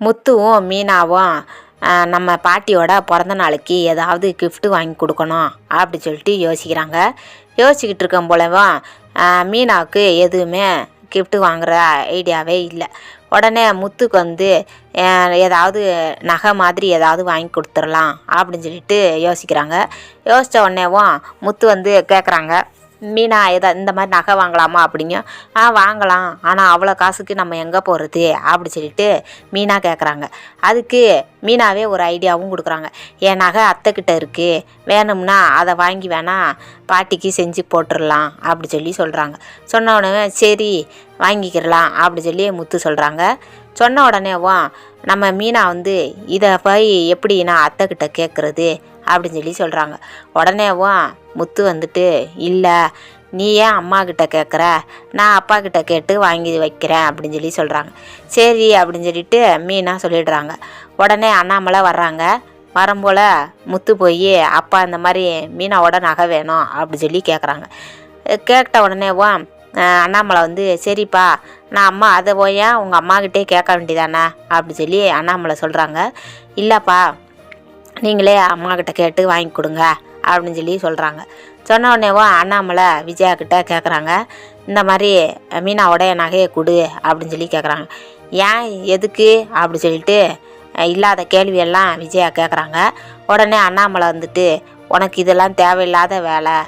முத்துவும் மீனாவும் நம்ம பாட்டியோட பிறந்த நாளைக்கு ஏதாவது கிஃப்ட்டு வாங்கி கொடுக்கணும் அப்படி சொல்லிட்டு யோசிக்கிறாங்க. யோசிச்சுக்கிட்டு இருக்கும் போலவும் மீனாவுக்கு எதுவுமே கிஃப்ட்டு வாங்குகிற ஐடியாவே இல்லை. உடனே முத்துக்கு வந்து ஏதாவது நகை மாதிரி ஏதாவது வாங்கி கொடுத்துடலாம் அப்படின்னு சொல்லிட்டு யோசிக்கிறாங்க. யோசித்த உடனேவும் முத்து வந்து கேட்குறாங்க, மீனா இந்த மாதிரி நகை வாங்கலாமா அப்படிங்க. வாங்கலாம், ஆனால் அவ்வளோ காசுக்கு நம்ம எங்கே போகிறது அப்படி சொல்லிட்டு மீனா கேட்குறாங்க. அதுக்கு மீனாவே ஒரு ஐடியாவும் கொடுக்குறாங்க. என் நகை அத்தைக்கிட்ட இருக்குது, வேணும்னா அதை வாங்கி வேணால் பாட்டிக்கு செஞ்சு போட்டுடலாம் அப்படி சொல்லி சொல்கிறாங்க. சொன்ன உடனே சரி வாங்கிக்கிறலாம் அப்படி சொல்லி முத்து சொல்கிறாங்க. சொன்ன உடனேவும் நம்ம மீனா வந்து இதை போய் எப்படி நான் அத்தைக்கிட்ட கேட்குறது அப்படின்னு சொல்லி சொல்கிறாங்க. உடனேவும் முத்து வந்துட்டு இல்லை, நீ ஏன் அம்மாக்கிட்ட கேட்குற, நான் அப்பாக்கிட்ட கேட்டு வாங்கி வைக்கிறேன் அப்படின்னு சொல்லி சொல்கிறாங்க. சரி அப்படின்னு சொல்லிட்டு மீனா சொல்லிடுறாங்க. உடனே அண்ணாமலை வர்றாங்க. வரும்போல் முத்து போய் அப்பா இந்த மாதிரி மீனாவோட நகை வேணும் அப்படி சொல்லி கேட்குறாங்க. கேட்ட உடனேவும் அண்ணாமலை வந்து சரிப்பா, நான் அம்மா அதை போய் உங்கள் அம்மாக்கிட்டே கேட்க வேண்டியதானே அப்படி சொல்லி அண்ணாமலை சொல்கிறாங்க. இல்லைப்பா, நீங்களே அம்மாக்கிட்ட கேட்டு வாங்கி கொடுங்க அப்படின்னு சொல்லி சொல்கிறாங்க. சொன்ன உடனேவோ அண்ணாமலை விஜயாக்கிட்ட கேட்குறாங்க, இந்த மாதிரி மீனாவோட நகையை கொடு அப்படின்னு சொல்லி கேட்குறாங்க. ஏன் எதுக்கு அப்படி சொல்லிட்டு இல்லாத கேள்வியெல்லாம் விஜயா கேட்குறாங்க. உடனே அண்ணாமலை வந்துட்டு உனக்கு இதெல்லாம் தேவையில்லாத வேலை,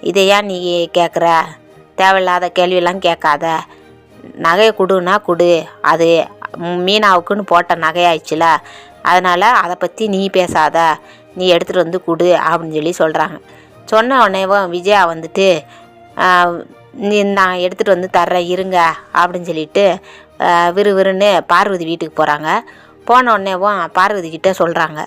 இதை ஏன் நீ கேட்குற, தேவையில்லாத கேள்வியெல்லாம் கேட்காத, நகையை கொடுன்னா கொடு, அது மீனாவுக்குன்னு போட்ட நகையாயிடுச்சுல, அதனால் அதை பற்றி நீ பேசாத, நீ எடுத்துகிட்டு வந்து கொடு அப்படின்னு சொல்லி சொல்கிறாங்க. சொன்ன உடனேவும் விஜயா வந்துட்டு நான் எடுத்துகிட்டு வந்து தர்றேன் இருங்க அப்படின்னு சொல்லிட்டு விறுவிறுன்னு பார்வதி வீட்டுக்கு போகிறாங்க. போன உடனேவும் பார்வதி கிட்டே சொல்கிறாங்க,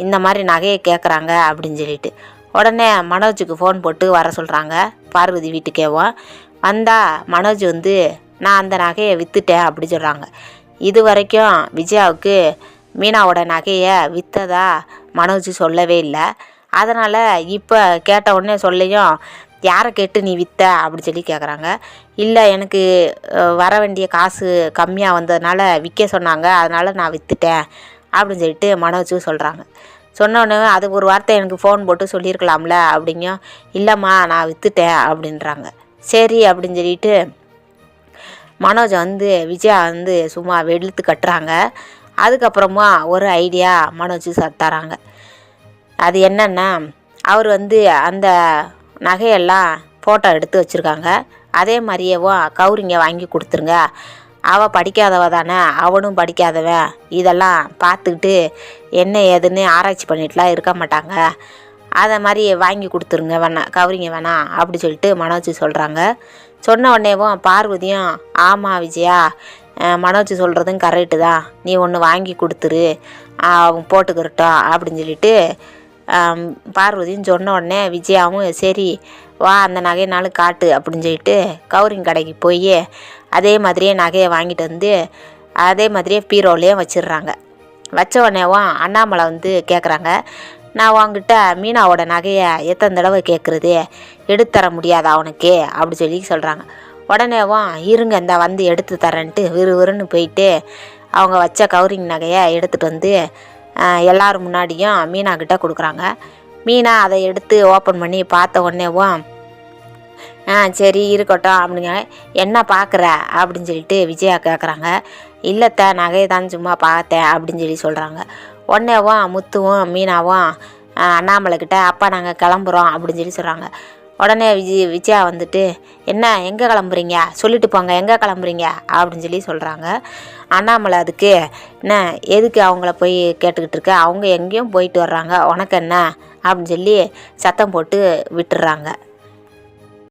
இந்த மாதிரி நகையை கேட்குறாங்க அப்படின்னு சொல்லிட்டு. உடனே மனோஜுக்கு ஃபோன் போட்டு வர சொல்கிறாங்க பார்வதி வீட்டுக்கேவும். வந்தால் மனோஜ் வந்து நான் அந்த நகையை விற்றுட்டேன் அப்படி சொல்கிறாங்க. இது வரைக்கும் விஜயாவுக்கு மீனாவோட நகையை விற்றதா மனோஜ் சொல்லவே இல்லை. அதனால் இப்போ கேட்ட உடனே சொல்லியும் யாரை கேட்டு நீ விற்ற அப்படி சொல்லி கேட்குறாங்க. இல்லை, எனக்கு வர வேண்டிய காசு கம்மியாக வந்ததுனால விற்க சொன்னாங்க, அதனால் நான் விற்றுட்டேன் அப்படின்னு சொல்லிட்டு மனோஜ் சொல்கிறாங்க. சொன்னோன்னே அது ஒரு வார்த்தை எனக்கு ஃபோன் போட்டு சொல்லியிருக்கலாம்ல அப்படிங்க. இல்லைம்மா நான் விற்றுட்டேன் அப்படின்றாங்க. சரி அப்படின்னு சொல்லிட்டு மனோஜை வந்து விஜயா வந்து சும்மா வெளுத்து கட்டுறாங்க. அதுக்கப்புறமா ஒரு ஐடியா மனோஜ் தராங்க. அது என்னென்னா, அவர் வந்து அந்த நகையெல்லாம் ஃபோட்டோ எடுத்து வச்சுருக்காங்க. அதே மாதிரியேவும் கௌரிங்க வாங்கி கொடுத்துருங்க, அவள் படிக்காதவ தானே, அவனும் படிக்காதவன், இதெல்லாம் பார்த்துக்கிட்டு என்ன ஏதுன்னு ஆராய்ச்சி பண்ணிட்டுலாம் இருக்க மாட்டாங்க, அதை மாதிரி வாங்கி கொடுத்துருங்க வேணாம், கௌரிங்க வேணாம் அப்படி சொல்லிட்டு மனோஜ் சொல்கிறாங்க. சொன்ன உடனேவும் பார்வதியும் ஆமாம் விஜயா, மனோஜ் சொல்கிறதும் கரெக்டு தான், நீ ஒன்று வாங்கி கொடுத்துரு அவங்க போட்டுக்கிறட்டும் அப்படின்னு சொல்லிட்டு பார்வதியும் சொன்ன உடனே விஜயாவும் சரி வா அந்த நகையினாலும் காட்டு அப்படின்னு சொல்லிட்டு கௌரிங் கடைக்கு போய் அதே மாதிரியே நகையை வாங்கிட்டு வந்து அதே மாதிரியே பீரோலையே வச்சிடுறாங்க. வச்ச உடனேவும் அண்ணாமலை வந்து கேட்குறாங்க, நான் உங்ககிட்ட மீனாவோட நகையை எத்தனை தடவை கேட்குறது, எடுத்துத்தர முடியாதா அவனுக்கு அப்படி சொல்லி சொல்கிறாங்க. உடனேவும் இருங்க இந்த வந்து எடுத்து தரேன்ட்டு விறுவிறுன்னு போயிட்டு அவங்க வச்ச கௌரிங் நகையை எடுத்துகிட்டு வந்து எல்லோரும் முன்னாடியும் மீனாக்கிட்ட கொடுக்குறாங்க. மீனா அதை எடுத்து ஓப்பன் பண்ணி பார்த்த உடனேவும் சரி இருக்கட்டும் அப்படிங்க. என்ன பார்க்குற அப்படின்னு சொல்லிட்டு விஜயா கேட்குறாங்க. இல்லைத்த நகையை தான் சும்மா பார்த்தேன் அப்படின்னு சொல்லி சொல்கிறாங்க. உடனேவும் முத்துவும் மீனாவும் அண்ணாமலைக்கிட்ட அப்பா நாங்கள் கிளம்புறோம் அப்படின்னு சொல்லி சொல்கிறாங்க. உடனே விஜயா வந்துட்டு என்ன எங்கே கிளம்புறீங்க, சொல்லிட்டு போங்க எங்கே கிளம்புறீங்க அப்படின்னு சொல்லி சொல்கிறாங்க. அண்ணாமலை அதுக்கு என்ன எதுக்கு அவங்கள போய் கேட்டுக்கிட்டு இருக்க, அவங்க எங்கேயும் போயிட்டு வர்றாங்க, உனக்கு என்ன அப்படின்னு சொல்லி சத்தம் போட்டு விட்டுடுறாங்க.